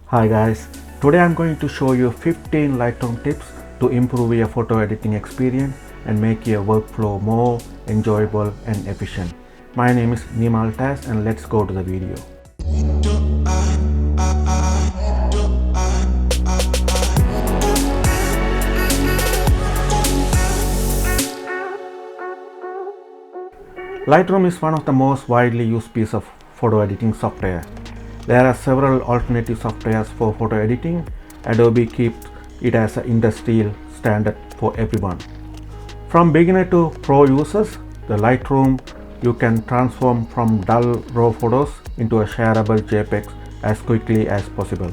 Hi guys, today I'm going to show you 15 Lightroom tips to improve your photo editing experience and make your workflow more enjoyable and efficient. My name is Nimal Tas and let's go to the video. Lightroom is one of the most widely used pieces of photo editing software. There are several alternative softwares for photo editing. Adobe keeps it as an industrial standard for everyone. From beginner to pro users, the Lightroom you can transform from dull raw photos into a shareable JPEG as quickly as possible.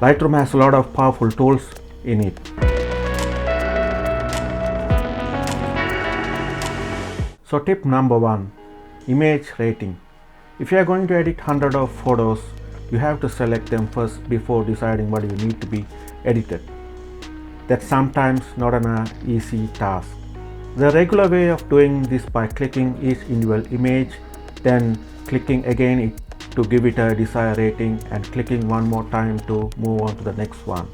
Lightroom has a lot of powerful tools in it. So tip number 1, image rating. If you are going to edit hundreds of photos, you have to select them first before deciding what you need to be edited. That's sometimes not an easy task. The regular way of doing this by clicking each individual image, then clicking again to give it a desired rating and clicking one more time to move on to the next one.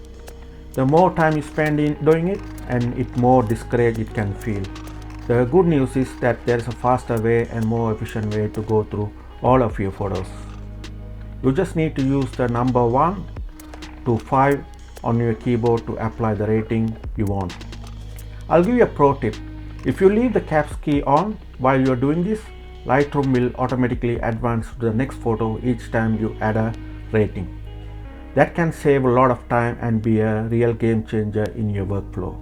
The more time you spend in doing it, and it more discouraged it can feel. The good news is that there is a faster way and more efficient way to go through all of your photos. You just need to use the number 1 to 5 on your keyboard to apply the rating you want. I'll give you a pro tip. If you leave the caps key on while you're doing this, Lightroom will automatically advance to the next photo each time you add a rating. That can save a lot of time and be a real game changer in your workflow.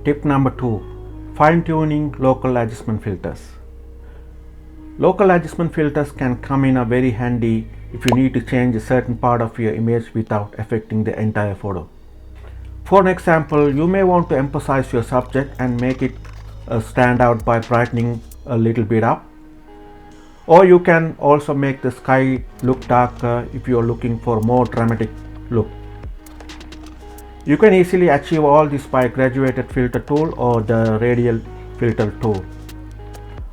Tip number 2. Fine-tuning local adjustment filters. Local adjustment filters can come in a very handy if you need to change a certain part of your image without affecting the entire photo. For an example, you may want to emphasize your subject and make it stand out by brightening a little bit up. Or you can also make the sky look darker if you are looking for a more dramatic look. You can easily achieve all this by graduated filter tool or the radial filter tool.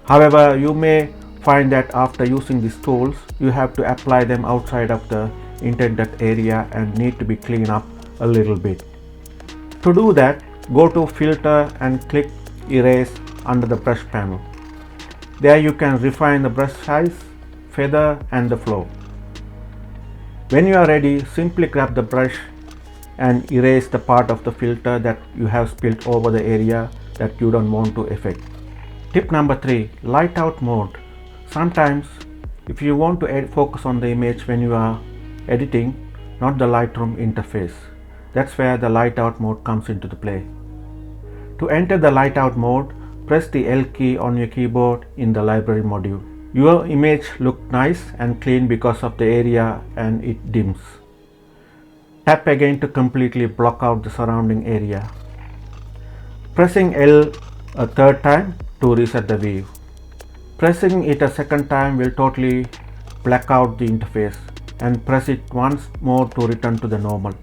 However, you may find that after using these tools, you have to apply them outside of the intended area and need to be cleaned up a little bit. To do that, go to Filter and click Erase under the brush panel. There you can refine the brush size, feather and the flow. When you are ready, simply grab the brush and erase the part of the filter that you have spilled over the area that you don't want to affect. Tip number 3, light out mode. Sometimes if you want to focus on the image when you are editing, not the Lightroom interface. That's where the light out mode comes into the play. To enter the light out mode, press the L key on your keyboard in the library module. Your image looks nice and clean because of the area and it dims. Tap again to completely block out the surrounding area. Pressing L a third time to reset the view. Pressing it a second time will totally black out the interface, and press it once more to return to the normal.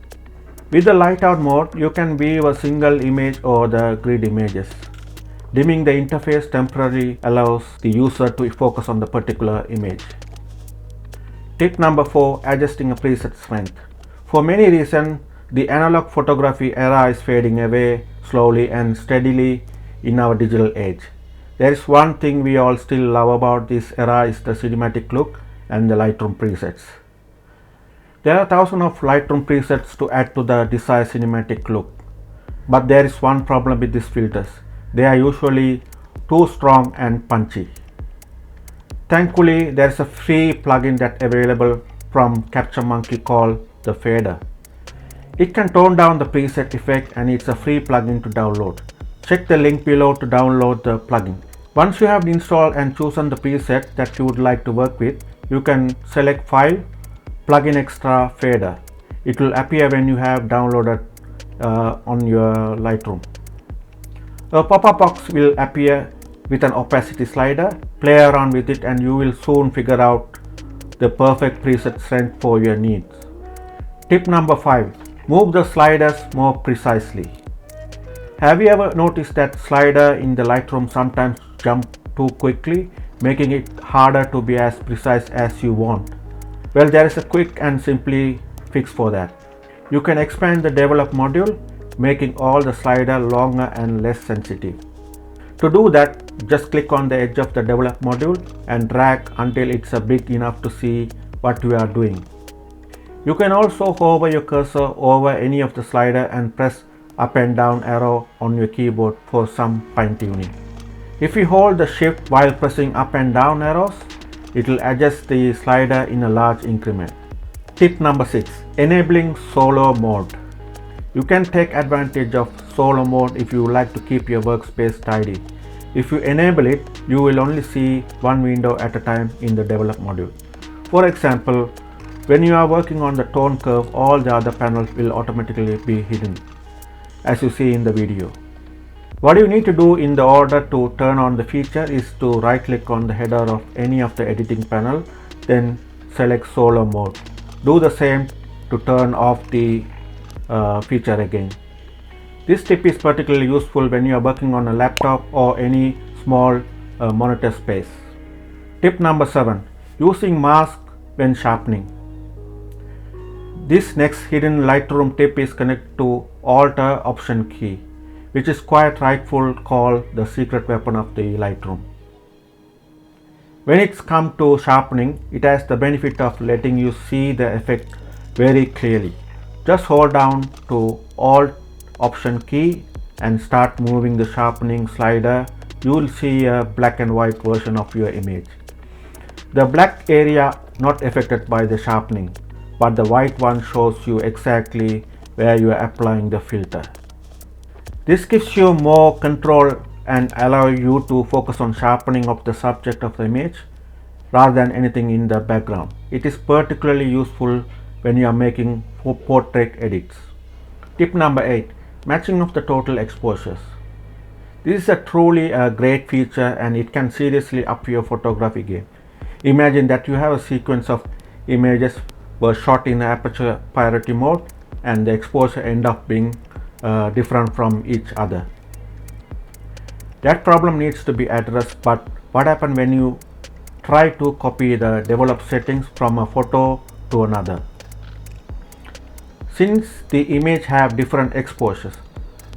With the light out mode, you can view a single image or the grid images. Dimming the interface temporarily allows the user to focus on the particular image. Tip number 4, adjusting a preset strength. For many reasons, the analog photography era is fading away slowly and steadily in our digital age. There is one thing we all still love about this era is the cinematic look and the Lightroom presets. There are thousands of Lightroom presets to add to the desired cinematic look. But there is one problem with these filters. They are usually too strong and punchy. Thankfully, there is a free plugin that's available from Capture Monkey called the Fader. It can tone down the preset effect and it's a free plugin to download. Check the link below to download the plugin. Once you have installed and chosen the preset that you would like to work with, you can select File, Plugin Extra Fader. It will appear when you have downloaded on your Lightroom. A pop-up box will appear with an opacity slider. Play around with it and you will soon figure out the perfect preset strength for your needs. Tip number 5, move the sliders more precisely. Have you ever noticed that slider in the Lightroom sometimes jump too quickly, making it harder to be as precise as you want? Well, there is a quick and simply fix for that. You can expand the develop module, making all the slider longer and less sensitive. To do that, just click on the edge of the develop module and drag until it's big enough to see what you are doing. You can also hover your cursor over any of the slider and press up and down arrow on your keyboard for some fine tuning. If you hold the shift while pressing up and down arrows, it will adjust the slider in a large increment. Tip number 6. Enabling solo mode. You can take advantage of solo mode if you like to keep your workspace tidy. If you enable it, you will only see one window at a time in the develop module. For example, when you are working on the tone curve, all the other panels will automatically be hidden, as you see in the video. What you need to do in the order to turn on the feature is to right click on the header of any of the editing panel, then select solo mode. Do the same to turn off the feature again. This tip is particularly useful when you are working on a laptop or any small monitor space. Tip number 7. Using mask when sharpening. This next hidden Lightroom tip is connected to Alt Option key, which is quite rightful called the secret weapon of the Lightroom. When it's come to sharpening, it has the benefit of letting you see the effect very clearly. Just hold down to Alt Option key and start moving the sharpening slider. You will see a black and white version of your image. The black area not affected by the sharpening, but the white one shows you exactly where you are applying the filter. This gives you more control and allow you to focus on sharpening of the subject of the image rather than anything in the background. It is particularly useful when you are making portrait edits. Tip number 8. Matching of the total exposures. This is a truly great feature and it can seriously up your photography game. Imagine that you have a sequence of images were shot in aperture priority mode and the exposure end up being different from each other. That problem needs to be addressed, but what happens when you try to copy the developed settings from a photo to another? Since the image have different exposures,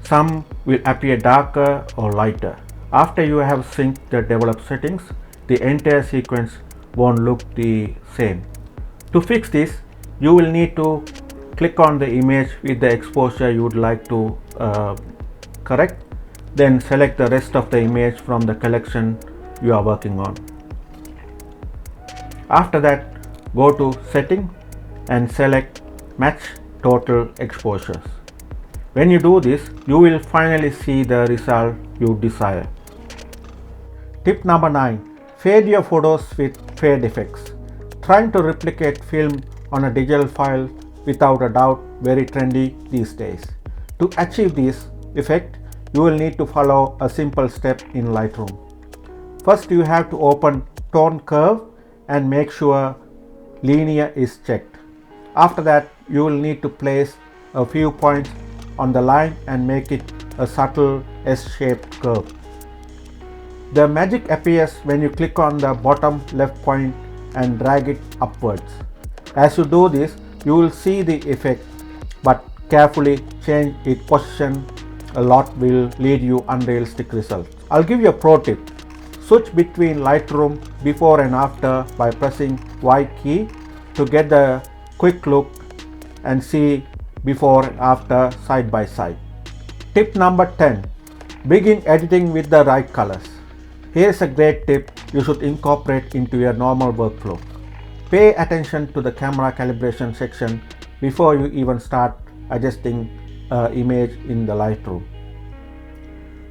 some will appear darker or lighter. After you have synced the developed settings, the entire sequence won't look the same. To fix this, you will need to click on the image with the exposure you would like to correct, then select the rest of the image from the collection you are working on. After that, go to Setting and select Match Total Exposures. When you do this, you will finally see the result you desire. Tip number 9. Fade your photos with fade effects. Trying to replicate film on a digital file without a doubt very trendy these days. To achieve this effect, you will need to follow a simple step in Lightroom. First, you have to open Tone Curve and make sure Linear is checked. After that, you will need to place a few points on the line and make it a subtle S-shaped curve. The magic appears when you click on the bottom left point and drag it upwards. As you do this, you will see the effect, but carefully change its position a lot will lead you unrealistic results. I'll give you a pro tip. Switch between Lightroom before and after by pressing Y key to get the quick look and see before and after side by side. Tip number 10. Begin editing with the right colors. Here's a great tip you should incorporate into your normal workflow. Pay attention to the camera calibration section before you even start adjusting image in the Lightroom.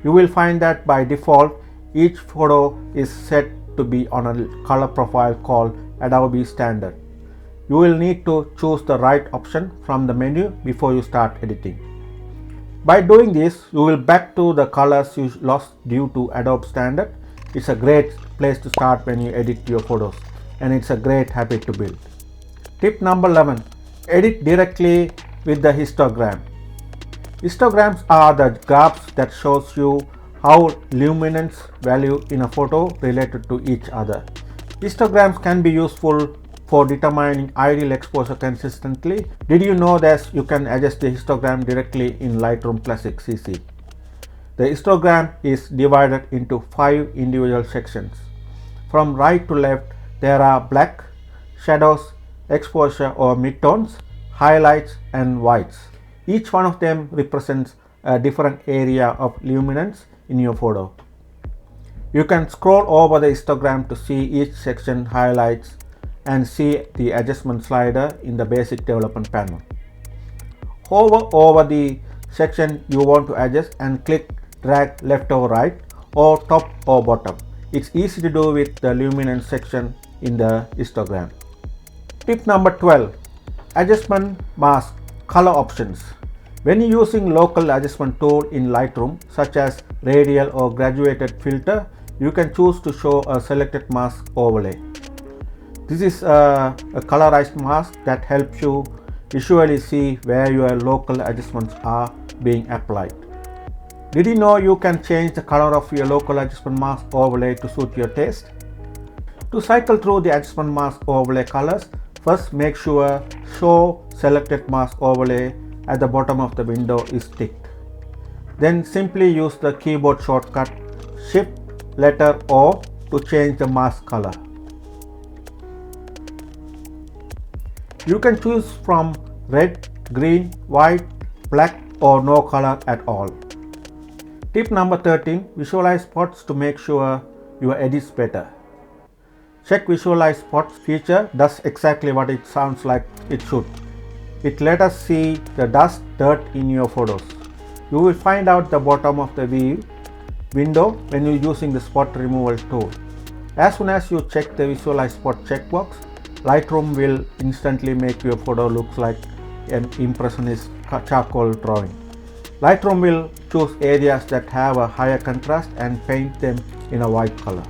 You will find that by default, each photo is set to be on a color profile called Adobe Standard. You will need to choose the right option from the menu before you start editing. By doing this, you will back to the colors you lost due to Adobe Standard. It's a great place to start when you edit your photos, and it's a great habit to build. Tip number 11. Edit directly with the histogram. Histograms are the graphs that shows you how luminance value in a photo related to each other. Histograms can be useful for determining ideal exposure consistently. Did you know that you can adjust the histogram directly in Lightroom Classic CC? The histogram is divided into 5 individual sections. From right to left, there are black, shadows, exposure or midtones, highlights and whites. Each one of them represents a different area of luminance in your photo. You can scroll over the histogram to see each section highlights and see the adjustment slider in the basic development panel. Hover over the section you want to adjust and click drag left or right or top or bottom. It's easy to do with the luminance section in the histogram. Tip number 12. Adjustment mask color options. When using local adjustment tool in Lightroom such as radial or graduated filter, you can choose to show a selected mask overlay. This is a colorized mask that helps you visually see where your local adjustments are being applied. Did you know you can change the color of your local adjustment mask overlay to suit your taste? To cycle through the adjustment mask overlay colors, first make sure Show Selected Mask Overlay at the bottom of the window is ticked. Then simply use the keyboard shortcut Shift letter O to change the mask color. You can choose from red, green, white, black or no color at all. Tip number 13. Visualize spots to make sure your edits better. Check Visualize Spots feature does exactly what it sounds like it should. It let us see the dust, dirt in your photos. You will find out the bottom of the view window when you're using the spot removal tool. As soon as you check the Visualize Spot checkbox, Lightroom will instantly make your photo look like an impressionist charcoal drawing. Lightroom will choose areas that have a higher contrast and paint them in a white color.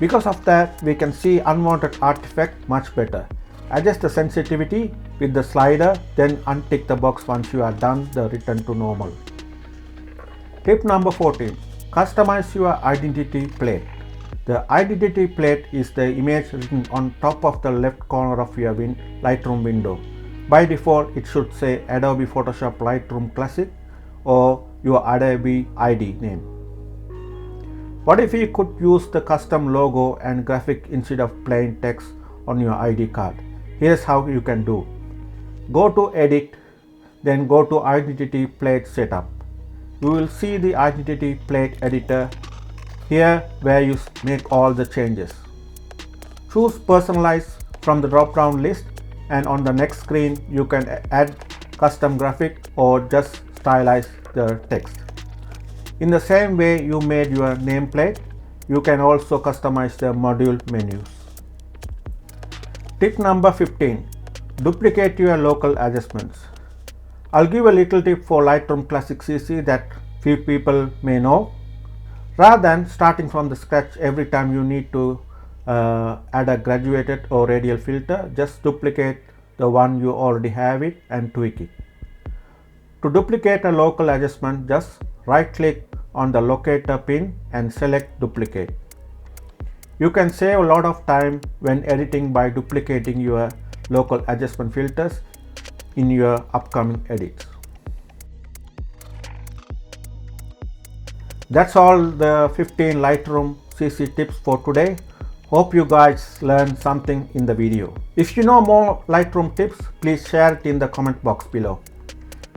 Because of that, we can see unwanted artifact much better. Adjust the sensitivity with the slider, then untick the box once you are done the return to normal. Tip number 14. Customize your identity plate. The identity plate is the image written on top of the left corner of your Lightroom window. By default, it should say Adobe Photoshop Lightroom Classic or your Adobe ID name. What if you could use the custom logo and graphic instead of plain text on your ID card? Here's how you can do. Go to Edit, then go to Identity Plate Setup. You will see the Identity Plate Editor here where you make all the changes. Choose Personalize from the drop-down list, and on the next screen you can add custom graphic or just stylize the text. In the same way you made your nameplate, you can also customize the module menus. Tip number 15. Duplicate your local adjustments. I'll give a little tip for Lightroom Classic CC that few people may know. Rather than starting from the scratch every time you need to add a graduated or radial filter, just duplicate the one you already have it and tweak it. To duplicate a local adjustment, just right click on the locator pin and select duplicate. You can save a lot of time when editing by duplicating your local adjustment filters in your upcoming edits. That's all the 15 Lightroom CC tips for today. Hope you guys learned something in the video. If you know more Lightroom tips, please share it in the comment box below.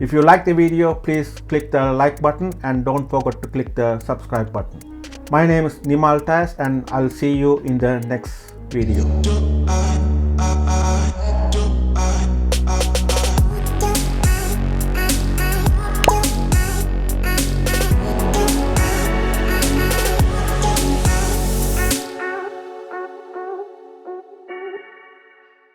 If you like the video, please click the like button and don't forget to click the subscribe button. My name is Nimal Tas and I'll see you in the next video.